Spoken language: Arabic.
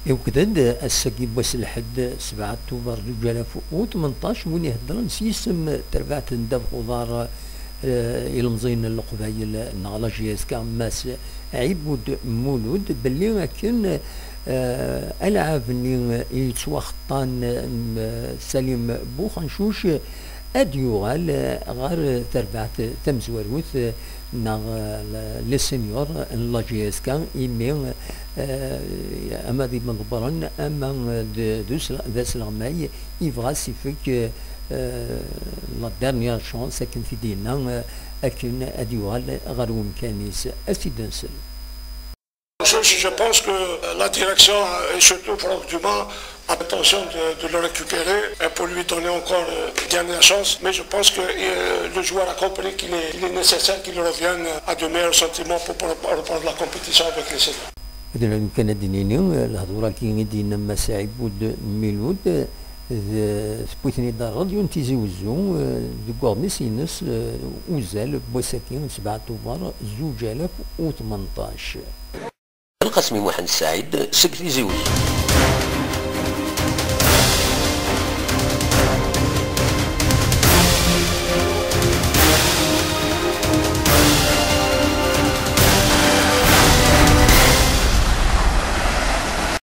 يوكدد السكي بس لحد 7 أكتوبر 2018 وين يهضرن سيسم تربعت ندب خضار يلمزين القبايل نغلاجيز كاماس عيبود مولود باللي لكن ألعاب اللي يتوخطان سليم بوخنشوش أديوغال غير تربعت تمزوروث نغ لسنيور لاجيز كان إيميل أما دي مضبرن أما دوس الغماي يبغى سيفك لا ديرنيير شونس أكن في دينا أكن أديوال غروم كانيس أسيدنسل. Je pense que la direction et surtout Franck Dumas a l'intention de le récupérer et pour lui donner encore une dernière chance. Mais je pense que le joueur a compris qu'il est nécessaire qu'il revienne à de meilleurs sentiments pour reprendre la compétition avec les seniors. إذا كان دينيني الهضورة كي دينا مساعي بود ميلود سبوتني دار راديو نتيزي وزو دكوغني سينس وزال بوساكين 7 أكتوبر 2018. القاسمي محمد السعيد سكتي زوج.